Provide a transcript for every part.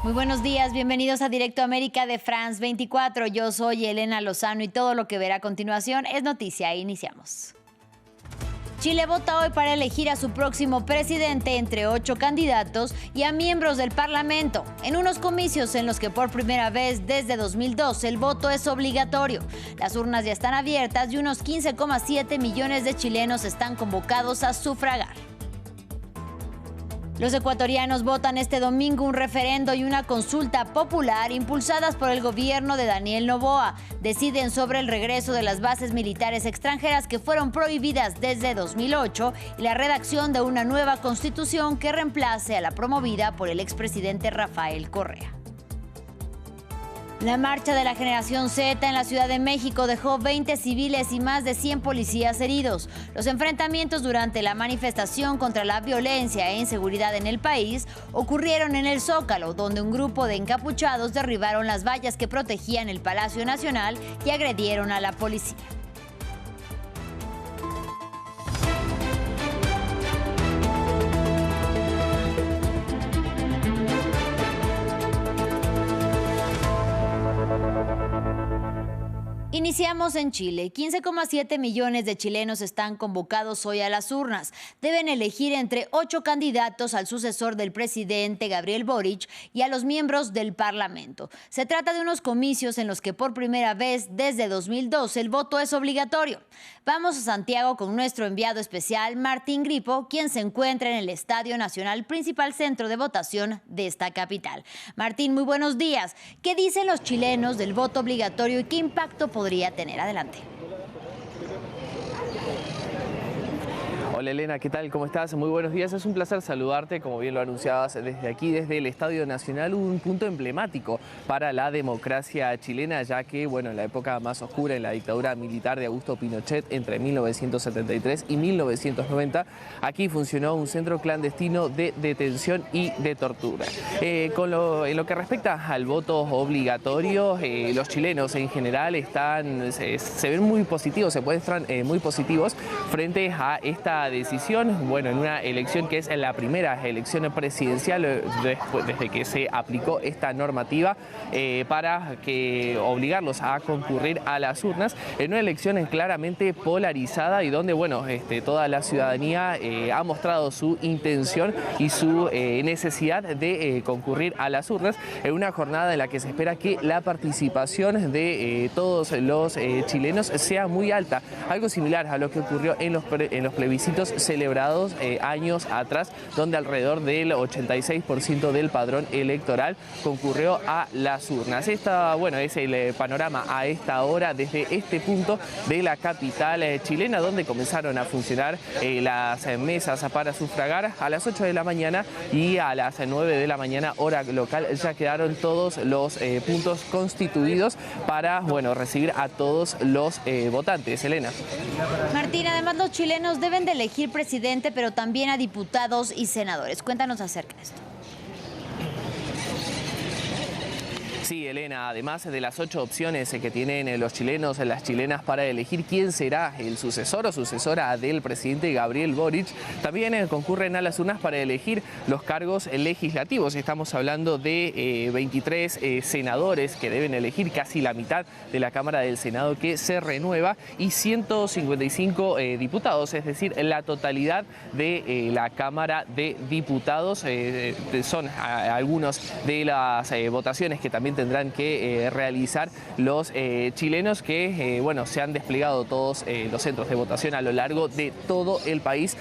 Muy buenos días, bienvenidos a Directo América de France 24. Yo soy Elena Lozano y todo lo que verá a continuación es noticia. Iniciamos. Chile vota hoy para elegir a su próximo presidente entre 8 candidatos y a miembros del Parlamento, en unos comicios en los que por primera vez desde 2002 el voto es obligatorio. Las urnas ya están abiertas y unos 15,7 millones de chilenos están convocados a sufragar. Los ecuatorianos votan este domingo un referendo y una consulta popular impulsadas por el gobierno de Daniel Noboa. Deciden sobre el regreso de las bases militares extranjeras que fueron prohibidas desde 2008 y la redacción de una nueva constitución que reemplace a la promovida por el expresidente Rafael Correa. La marcha de la Generación Z en la Ciudad de México dejó 20 civiles y más de 100 policías heridos. Los enfrentamientos durante la manifestación contra la violencia e inseguridad en el país ocurrieron en el Zócalo, donde un grupo de encapuchados derribaron las vallas que protegían el Palacio Nacional y agredieron a la policía. Iniciamos en Chile. 15,7 millones de chilenos están convocados hoy a las urnas. Deben elegir entre 8 candidatos al sucesor del presidente Gabriel Boric y a los miembros del Parlamento. Se trata de unos comicios en los que por primera vez desde 2002 el voto es obligatorio. Vamos a Santiago con nuestro enviado especial Martín Gripo, quien se encuentra en el Estadio Nacional, principal centro de votación de esta capital. Martín, muy buenos días. ¿Qué dicen los chilenos del voto obligatorio y qué impacto podría tener? Adelante. Hola Elena, ¿qué tal? ¿Cómo estás? Muy buenos días, es un placer saludarte, como bien lo anunciabas desde aquí, desde el Estadio Nacional, un punto emblemático para la democracia chilena, ya que, bueno, en la época más oscura, en la dictadura militar de Augusto Pinochet, entre 1973 y 1990, aquí funcionó un centro clandestino de detención y de tortura. En lo que respecta al voto obligatorio, los chilenos en general se ven muy positivos, se muestran muy positivos frente a esta decisión, bueno, en una elección que es la primera elección presidencial desde que se aplicó esta normativa para obligarlos a concurrir a las urnas, en una elección claramente polarizada y donde, bueno, toda la ciudadanía ha mostrado su intención y su necesidad de concurrir a las urnas en una jornada en la que se espera que la participación de todos los chilenos sea muy alta, algo similar a lo que ocurrió en los plebiscitos celebrados años atrás, donde alrededor del 86% del padrón electoral concurrió a las urnas. Bueno, es el panorama a esta hora desde este punto de la capital chilena, donde comenzaron a funcionar las mesas para sufragar a las 8 de la mañana y a las 9 de la mañana, hora local, ya quedaron todos los puntos constituidos para, bueno, recibir a todos los votantes. Elena. Martín, además los chilenos deben de elegir presidente, pero también a diputados y senadores. Cuéntanos acerca de esto. Sí, Elena, además de las 8 opciones que tienen los chilenos, las chilenas para elegir quién será el sucesor o sucesora del presidente Gabriel Boric, también concurren a las urnas para elegir los cargos legislativos. Estamos hablando de 23 senadores que deben elegir, casi la mitad de la Cámara del Senado que se renueva, y 155 diputados, es decir, la totalidad de la Cámara de Diputados. Son algunos de las votaciones que también tendrán que realizar los chilenos que, bueno, se han desplegado todos los centros de votación a lo largo de todo el país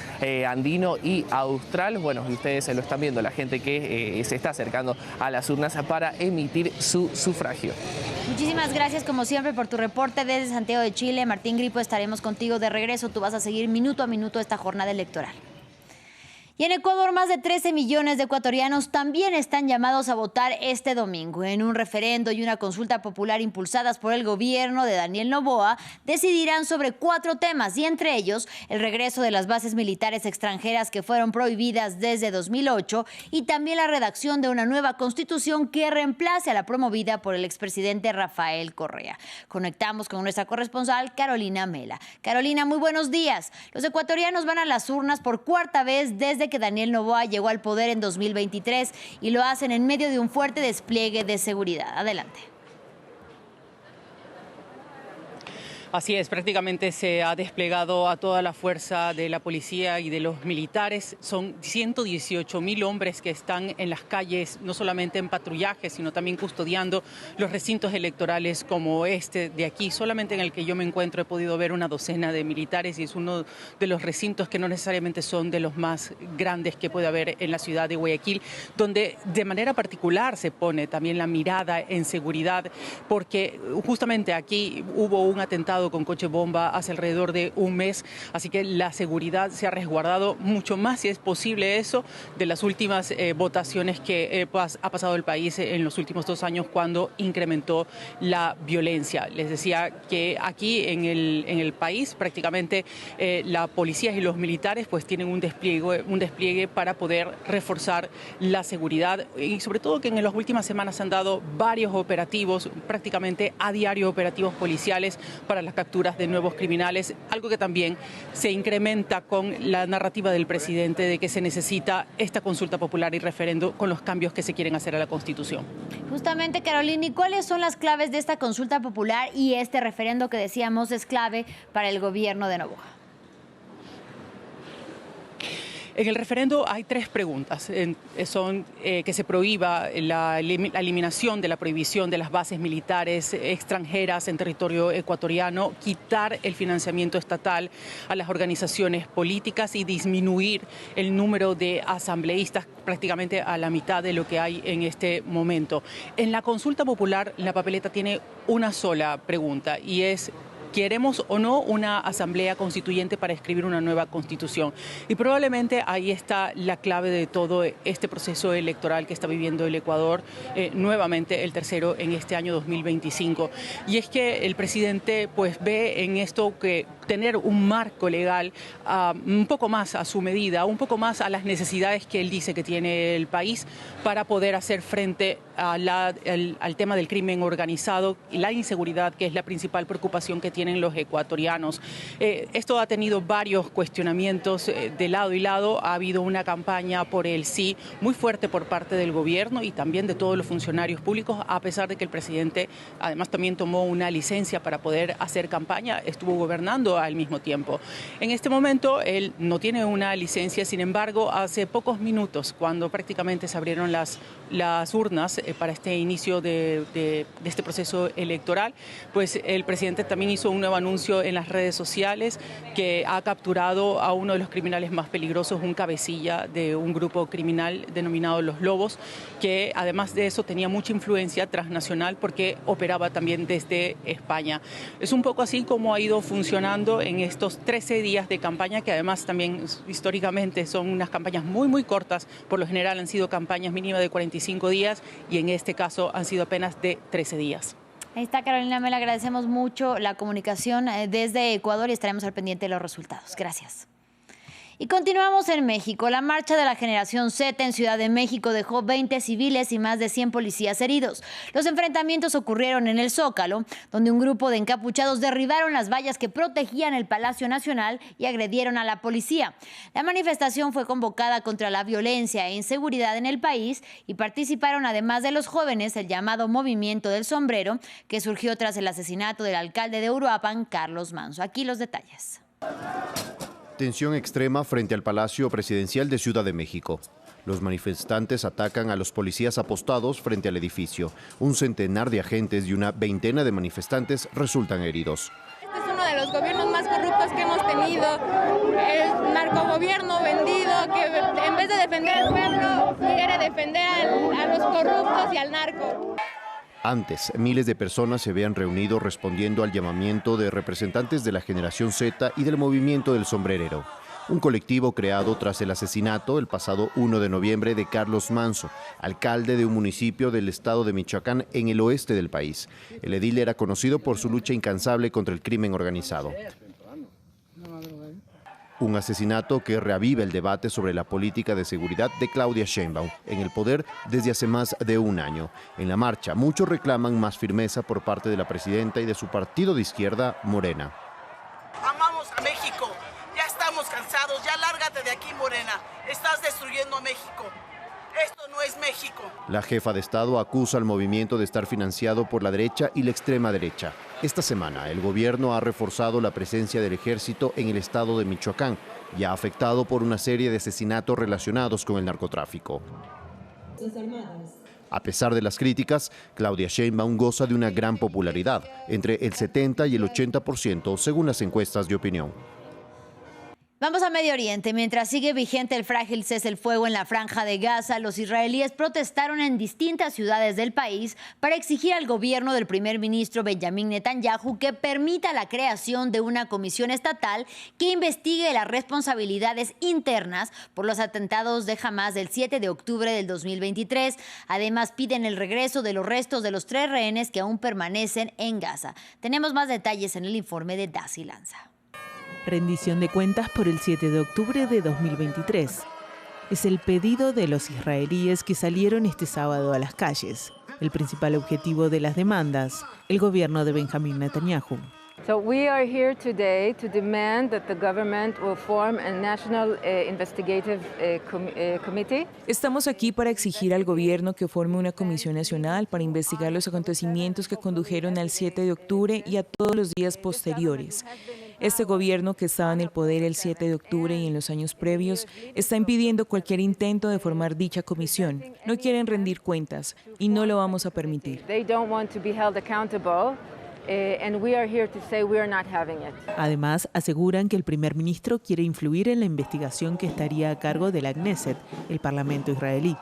andino y austral. Bueno, y ustedes lo están viendo, la gente que se está acercando a las urnas para emitir su sufragio. Muchísimas gracias, como siempre, por tu reporte desde Santiago de Chile. Martín Gripo, estaremos contigo de regreso. Tú vas a seguir minuto a minuto esta jornada electoral. Y en Ecuador, más de 13 millones de ecuatorianos también están llamados a votar este domingo. En un referendo y una consulta popular impulsadas por el gobierno de Daniel Noboa, decidirán sobre 4 temas, y entre ellos el regreso de las bases militares extranjeras que fueron prohibidas desde 2008 y también la redacción de una nueva constitución que reemplace a la promovida por el expresidente Rafael Correa. Conectamos con nuestra corresponsal Carolina Mela. Carolina, muy buenos días. Los ecuatorianos van a las urnas por 4ª vez desde que Daniel Noboa llegó al poder en 2023 y lo hacen en medio de un fuerte despliegue de seguridad. Adelante. Así es, prácticamente se ha desplegado a toda la fuerza de la policía y de los militares. Son 118.000 hombres que están en las calles, no solamente en patrullaje, sino también custodiando los recintos electorales como este de aquí. Solamente en el que yo me encuentro he podido ver una docena de militares y es uno de los recintos que no necesariamente son de los más grandes que puede haber en la ciudad de Guayaquil, donde de manera particular se pone también la mirada en seguridad, porque justamente aquí hubo un atentado con coche bomba hace alrededor de un mes, así que la seguridad se ha resguardado mucho más, si es posible eso, de las últimas votaciones que ha pasado el país en los últimos 2 años cuando incrementó la violencia. Les decía que aquí en el país prácticamente la policía y los militares pues tienen un despliegue para poder reforzar la seguridad y sobre todo que en las últimas semanas se han dado varios operativos, prácticamente a diario operativos policiales para las capturas de nuevos criminales, algo que también se incrementa con la narrativa del presidente de que se necesita esta consulta popular y referendo con los cambios que se quieren hacer a la Constitución. Justamente, Carolina, ¿y cuáles son las claves de esta consulta popular y este referendo que decíamos es clave para el gobierno de Noboa? En el referendo hay 3 preguntas. Son que se prohíba la eliminación de la prohibición de las bases militares extranjeras en territorio ecuatoriano, quitar el financiamiento estatal a las organizaciones políticas y disminuir el número de asambleístas prácticamente a la mitad de lo que hay en este momento. En la consulta popular, la papeleta tiene una sola pregunta y es: ¿queremos o no una asamblea constituyente para escribir una nueva constitución? Y probablemente ahí está la clave de todo este proceso electoral que está viviendo el Ecuador, nuevamente el tercero en este año 2025. Y es que el presidente pues ve en esto que tener un marco legal un poco más a su medida, un poco más a las necesidades que él dice que tiene el país para poder hacer frente al tema del crimen organizado y la inseguridad, que es la principal preocupación que tienen los ecuatorianos. Esto ha tenido varios cuestionamientos de lado y lado. Ha habido una campaña por el sí muy fuerte por parte del gobierno y también de todos los funcionarios públicos, a pesar de que el presidente además también tomó una licencia para poder hacer campaña, estuvo gobernando al mismo tiempo. En este momento él no tiene una licencia, sin embargo, hace pocos minutos, cuando prácticamente se abrieron las urnas para este inicio de este proceso electoral, pues el presidente también hizo un nuevo anuncio en las redes sociales que ha capturado a uno de los criminales más peligrosos, un cabecilla de un grupo criminal denominado Los Lobos, que además de eso tenía mucha influencia transnacional porque operaba también desde España. Es un poco así como ha ido funcionando en estos 13 días de campaña, que además también históricamente son unas campañas muy cortas. Por lo general han sido campañas mínimas de 45 días y en este caso han sido apenas de 13 días. Ahí está, Carolina, me le agradecemos mucho la comunicación desde Ecuador y estaremos al pendiente de los resultados. Gracias. Y continuamos en México. La marcha de la Generación Z en Ciudad de México dejó 20 civiles y más de 100 policías heridos. Los enfrentamientos ocurrieron en el Zócalo, donde un grupo de encapuchados derribaron las vallas que protegían el Palacio Nacional y agredieron a la policía. La manifestación fue convocada contra la violencia e inseguridad en el país y participaron, además de los jóvenes, el llamado Movimiento del Sombrero, que surgió tras el asesinato del alcalde de Uruapan, Carlos Manso. Aquí los detalles. Tensión extrema frente al Palacio Presidencial de Ciudad de México. Los manifestantes atacan a los policías apostados frente al edificio. Un centenar de agentes y una veintena de manifestantes resultan heridos. Este es uno de los gobiernos más corruptos que hemos tenido. El narcogobierno vendido que en vez de defender al pueblo quiere defender a los corruptos y al narco. Antes, miles de personas se habían reunido respondiendo al llamamiento de representantes de la Generación Z y del Movimiento del Sombrerero, un colectivo creado tras el asesinato el pasado 1 de noviembre de Carlos Manso, alcalde de un municipio del estado de Michoacán en el oeste del país. El edil era conocido por su lucha incansable contra el crimen organizado. Un asesinato que reaviva el debate sobre la política de seguridad de Claudia Sheinbaum, en el poder desde hace más de un año. En la marcha, muchos reclaman más firmeza por parte de la presidenta y de su partido de izquierda, Morena. Amamos a México, ya estamos cansados, ya larga Aléjate de aquí, Morena. Estás destruyendo a México. Esto no es México. La jefa de Estado acusa al movimiento de estar financiado por la derecha y la extrema derecha. Esta semana, el gobierno ha reforzado la presencia del ejército en el estado de Michoacán, ya afectado por una serie de asesinatos relacionados con el narcotráfico. A pesar de las críticas, Claudia Sheinbaum goza de una gran popularidad, entre el 70 y el 80% según las encuestas de opinión. Vamos a Medio Oriente. Mientras sigue vigente el frágil cese el fuego en la Franja de Gaza, los israelíes protestaron en distintas ciudades del país para exigir al gobierno del primer ministro Benjamín Netanyahu que permita la creación de una comisión estatal que investigue las responsabilidades internas por los atentados de Hamás del 7 de octubre del 2023. Además, piden el regreso de los restos de los 3 rehenes que aún permanecen en Gaza. Tenemos más detalles en el informe de Daisy Lanza. Rendición de cuentas por el 7 de octubre de 2023. Es el pedido de los israelíes que salieron este sábado a las calles. El principal objetivo de las demandas, el gobierno de Benjamín Netanyahu. So we are here today to demand that the government will form a national investigative committee. Estamos aquí para exigir al gobierno que forme una comisión nacional para investigar los acontecimientos que condujeron al 7 de octubre y a todos los días posteriores. Este gobierno, que estaba en el poder el 7 de octubre y en los años previos, está impidiendo cualquier intento de formar dicha comisión. No quieren rendir cuentas y no lo vamos a permitir. Además, aseguran que el primer ministro quiere influir en la investigación que estaría a cargo de la Knesset, el parlamento israelí.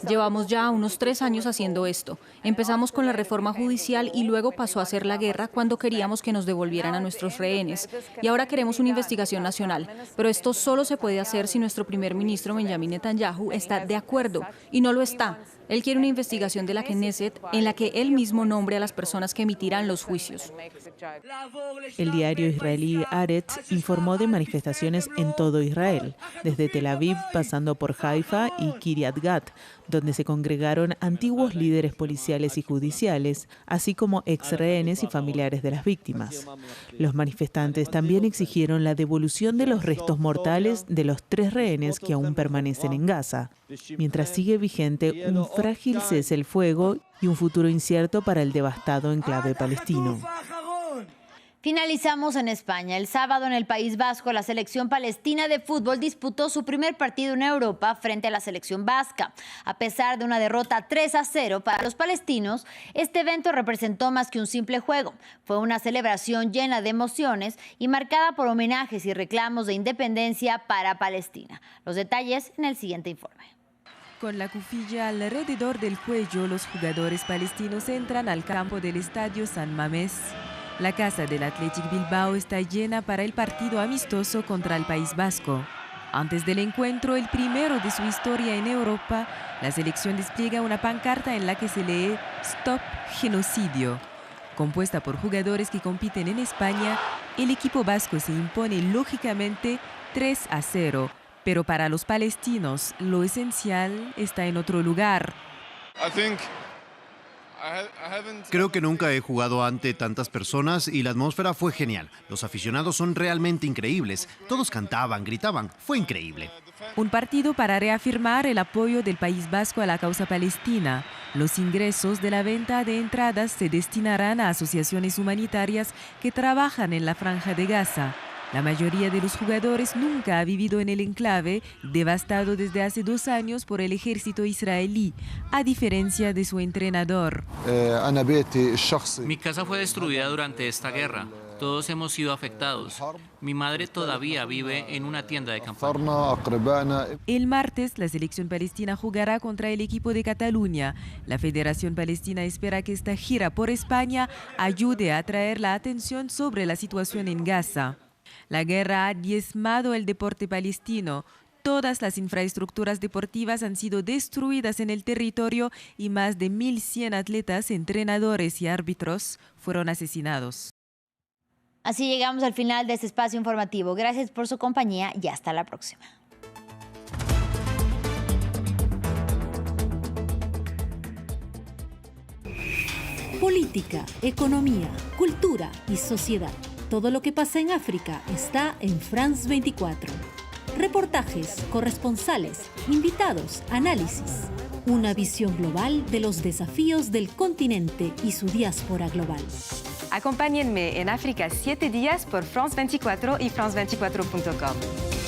Llevamos ya unos 3 años haciendo esto. Empezamos con la reforma judicial y luego pasó a ser la guerra cuando queríamos que nos devolvieran a nuestros rehenes. Y ahora queremos una investigación nacional. Pero esto solo se puede hacer si nuestro primer ministro Benjamín Netanyahu está de acuerdo. Y no lo está. Él quiere una investigación de la Knesset en la que él mismo nombre a las personas que emitirán los juicios. El diario israelí Haaretz informó de manifestaciones en todo Israel, desde Tel Aviv pasando por Haifa y Kiryat Gat, donde se congregaron antiguos líderes policiales y judiciales, así como ex rehenes y familiares de las víctimas. Los manifestantes también exigieron la devolución de los restos mortales de los 3 rehenes que aún permanecen en Gaza, mientras sigue vigente un frágil cese el fuego y un futuro incierto para el devastado enclave palestino. Finalizamos en España. El sábado en el País Vasco, la selección palestina de fútbol disputó su primer partido en Europa frente a la selección vasca. A pesar de una derrota 3-0 para los palestinos, este evento representó más que un simple juego. Fue una celebración llena de emociones y marcada por homenajes y reclamos de independencia para Palestina. Los detalles en el siguiente informe. Con la cufilla alrededor del cuello, los jugadores palestinos entran al campo del Estadio San Mamés. La casa del Athletic Bilbao está llena para el partido amistoso contra el País Vasco. Antes del encuentro, el primero de su historia en Europa, la selección despliega una pancarta en la que se lee "Stop Genocidio". Compuesta por jugadores que compiten en España, el equipo vasco se impone lógicamente 3-0. Pero para los palestinos, lo esencial está en otro lugar. Creo que nunca he jugado ante tantas personas y la atmósfera fue genial. Los aficionados son realmente increíbles. Todos cantaban, gritaban. Fue increíble. Un partido para reafirmar el apoyo del País Vasco a la causa palestina. Los ingresos de la venta de entradas se destinarán a asociaciones humanitarias que trabajan en la Franja de Gaza. La mayoría de los jugadores nunca ha vivido en el enclave, devastado desde hace 2 años por el ejército israelí, a diferencia de su entrenador. Mi casa fue destruida durante esta guerra. Todos hemos sido afectados. Mi madre todavía vive en una tienda de campaña. El martes, la selección palestina jugará contra el equipo de Cataluña. La Federación Palestina espera que esta gira por España ayude a atraer la atención sobre la situación en Gaza. La guerra ha diezmado el deporte palestino. Todas las infraestructuras deportivas han sido destruidas en el territorio y más de 1.100 atletas, entrenadores y árbitros fueron asesinados. Así llegamos al final de este espacio informativo. Gracias por su compañía y hasta la próxima. Política, economía, cultura y sociedad. Todo lo que pasa en África está en France 24. Reportajes, corresponsales, invitados, análisis. Una visión global de los desafíos del continente y su diáspora global. Acompáñenme en África 7 días por France 24 y France24.com.